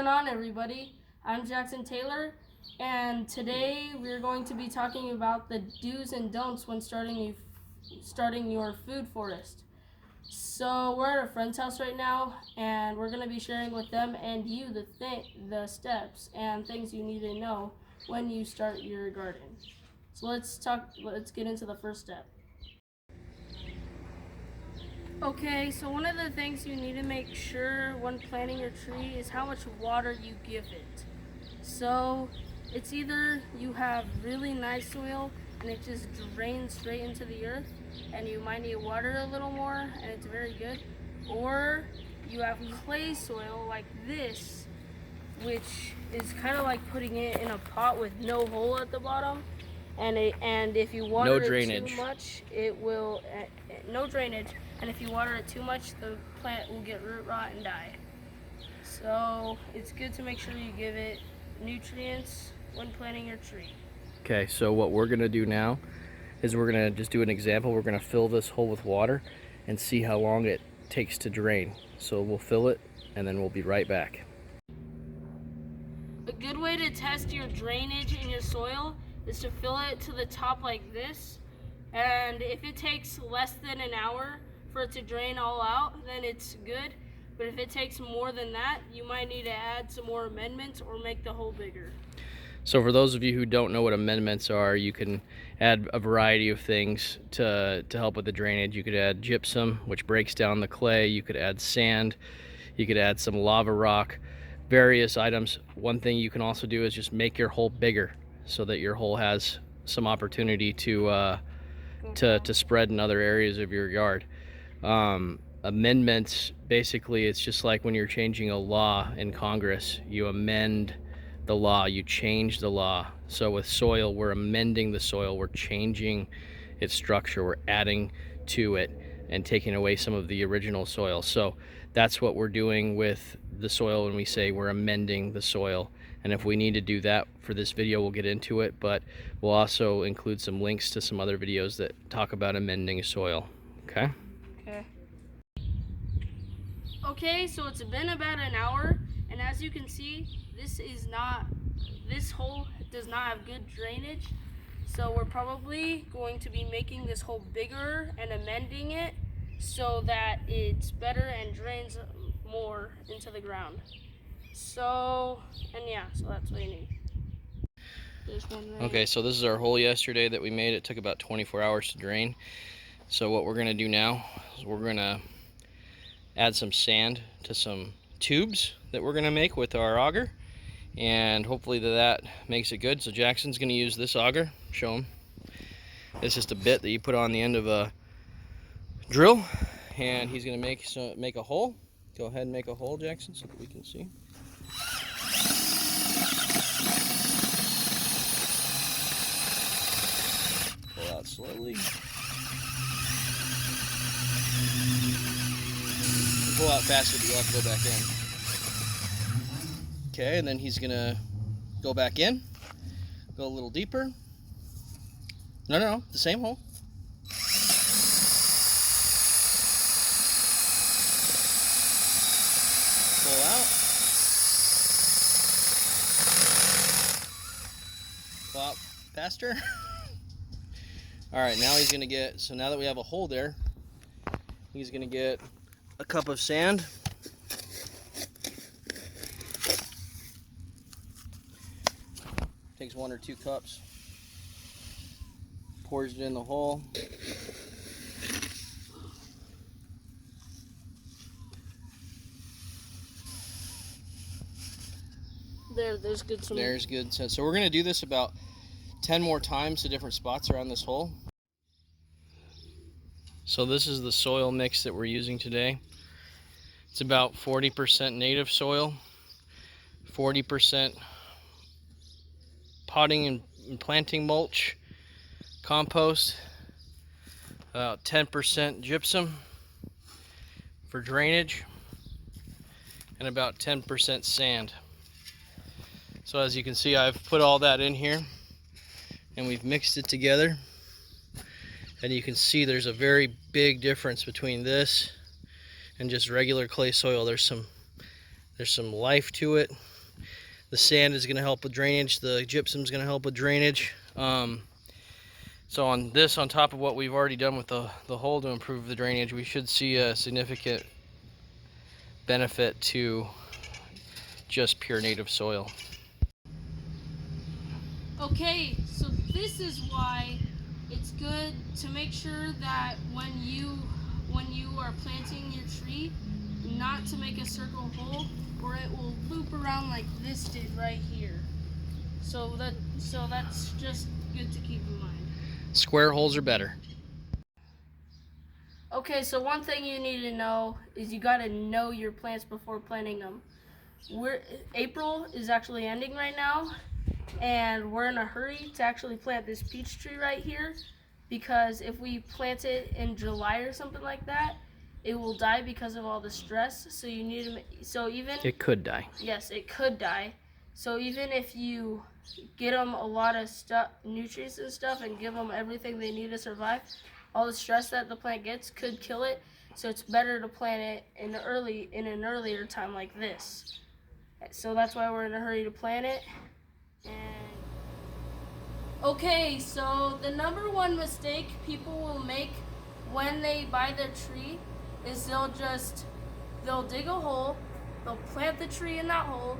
going on, everybody? I'm Jackson Taylor, and today we're going to be talking about the do's and don'ts when starting your food forest. So we're at a friend's house right now, and we're going to be sharing with them and you the steps and things you need to know when you start your garden. So let's get into the first step. Okay, so one of the things you need to make sure when planting your tree is how much water you give it. So it's either you have really nice soil and it just drains straight into the earth and you might need to water a little more and it's very good, or you have clay soil like this, which is kind of like putting it in a pot with no hole at the bottom, and if you water it too much, it will no drainage, and if you water it too much, the plant will get root rot and die. So it's good to make sure you give it nutrients when planting your tree. Okay, so what we're gonna do now is we're gonna just do an example. We're gonna fill this hole with water and see how long it takes to drain. So we'll fill it and then we'll be right back. A good way to test your drainage in your soil is to fill it to the top like this, and if it takes less than an hour for it to drain all out, then it's good. But if it takes more than that, you might need to add some more amendments or make the hole bigger. So for those of you who don't know what amendments are, you can add a variety of things to help with the drainage. You could add gypsum, which breaks down the clay. You could add sand. You could add some lava rock, various items. One thing you can also do is just make your hole bigger so that your hole has some opportunity to spread in other areas of your yard. Amendments, basically, it's just like when you're changing a law in Congress. You amend the law, you change the law. So with soil, we're amending the soil, we're changing its structure, we're adding to it and taking away some of the original soil. So that's what we're doing with the soil when we say we're amending the soil. And if we need to do that for this video, we'll get into it, but we'll also include some links to some other videos that talk about amending soil. Okay? Okay, so it's been about an hour, and as you can see, this hole does not have good drainage. So we're probably going to be making this hole bigger and amending it so that it's better and drains more into the ground. So that's what you need. Okay, so this is our hole yesterday that we made. It took about 24 hours to drain. So what we're gonna do now is we're gonna add some sand to some tubes that we're gonna make with our auger, and hopefully that makes it good. So Jackson's gonna use this auger. Show him. It's just a bit that you put on the end of a drill, and he's gonna make a hole. Go ahead and make a hole, Jackson, so that we can see. Pull out slowly. Pull out faster, but you'll have to go back in. Okay, and then he's gonna go back in, go a little deeper. No, the same hole. Pull out. Pull out faster. All right, now he's gonna get, so now that we have a hole there, he's gonna get a cup of sand. Takes 1 or 2 cups. Pours it in the hole. There's good. There's good. So we're gonna do this about 10 more times to different spots around this hole. So this is the soil mix that we're using today. It's about 40% native soil, 40% potting and planting mulch, compost, about 10% gypsum for drainage, and about 10% sand. So as you can see, I've put all that in here and we've mixed it together, and you can see there's a very big difference between this and just regular clay soil. There's There's some life to it. The sand is going to help with drainage. The gypsum is going to help with drainage. So on this, on top of what we've already done with the hole to improve the drainage, we should see a significant benefit to just pure native soil. Okay, so this is why it's good to make sure that when you are planting your tree, not to make a circle hole, or it will loop around like this did right here. So that's just good to keep in mind. Square holes are better. Okay, so one thing you need to know is you got to know your plants before planting them. April is actually ending right now, and we're in a hurry to actually plant this peach tree right here, because if we plant it in July or something like that, it will die because of all the stress. So you need to, It could die. Yes, it could die. So even if you get them a lot of nutrients and stuff, and give them everything they need to survive, all the stress that the plant gets could kill it. So it's better to plant it in an earlier time like this. So that's why we're in a hurry to plant it. Okay, so the number one mistake people will make when they buy their tree is they'll dig a hole, they'll plant the tree in that hole,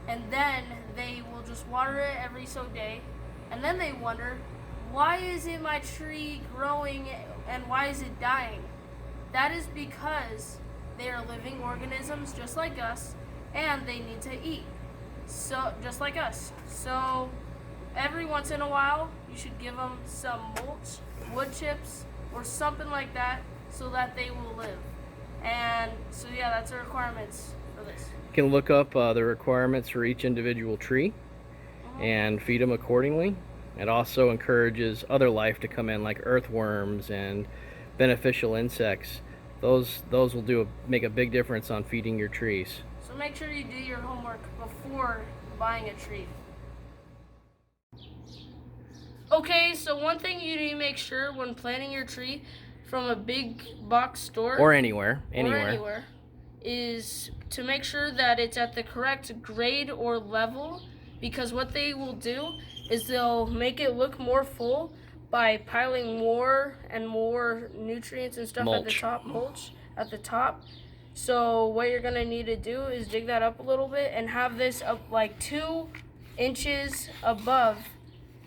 and then they will just water it every so day, and then they wonder, why isn't my tree growing and why is it dying? That is because they are living organisms just like us, and they need to eat, so just like us. So every once in a while, you should give them some mulch, wood chips, or something like that, so that they will live. And so yeah, that's the requirements for this. You can look up the requirements for each individual tree and feed them accordingly. It also encourages other life to come in, like earthworms and beneficial insects. Those will make a big difference on feeding your trees. So make sure you do your homework before buying a tree. Okay, so one thing you need to make sure when planting your tree from a big box store or anywhere is to make sure that it's at the correct grade or level, because what they will do is they'll make it look more full by piling more and more nutrients and stuff at the top, mulch at the top. So what you're gonna need to do is dig that up a little bit and have this up like 2 inches above,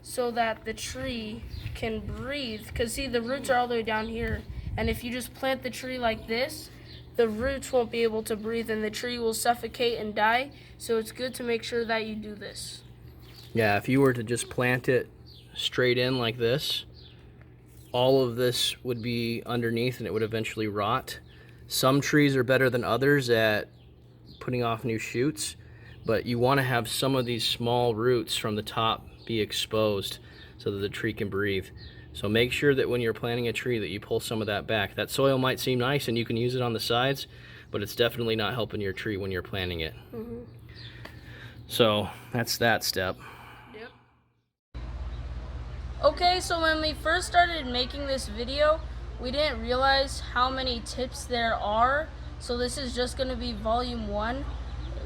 so that the tree can breathe. Because see, the roots are all the way down here, and if you just plant the tree like this, the roots won't be able to breathe and the tree will suffocate and die. So it's good to make sure that you do this. Yeah, if you were to just plant it straight in like this, all of this would be underneath and it would eventually rot. Some trees are better than others at putting off new shoots, but you want to have some of these small roots from the top be exposed so that the tree can breathe. So make sure that when you're planting a tree that you pull some of that back. That soil might seem nice and you can use it on the sides, but it's definitely not helping your tree when you're planting it. So that's that step. Yep. Okay, so when we first started making this video, we didn't realize how many tips there are. So this is just going to be volume 1.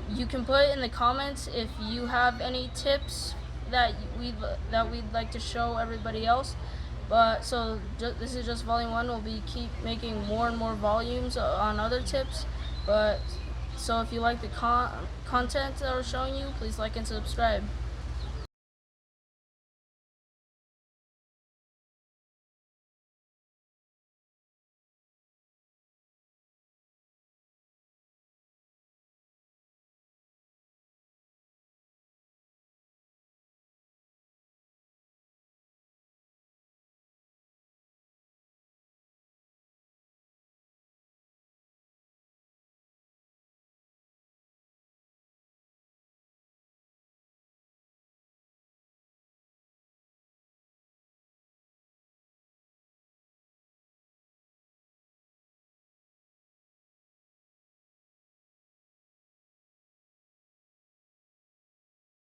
You can put in the comments if you have any tips that we'd like to show everybody else. But so this is just volume 1. We'll keep making more and more volumes on other tips. But so if you like the content that we're showing you, please like and subscribe.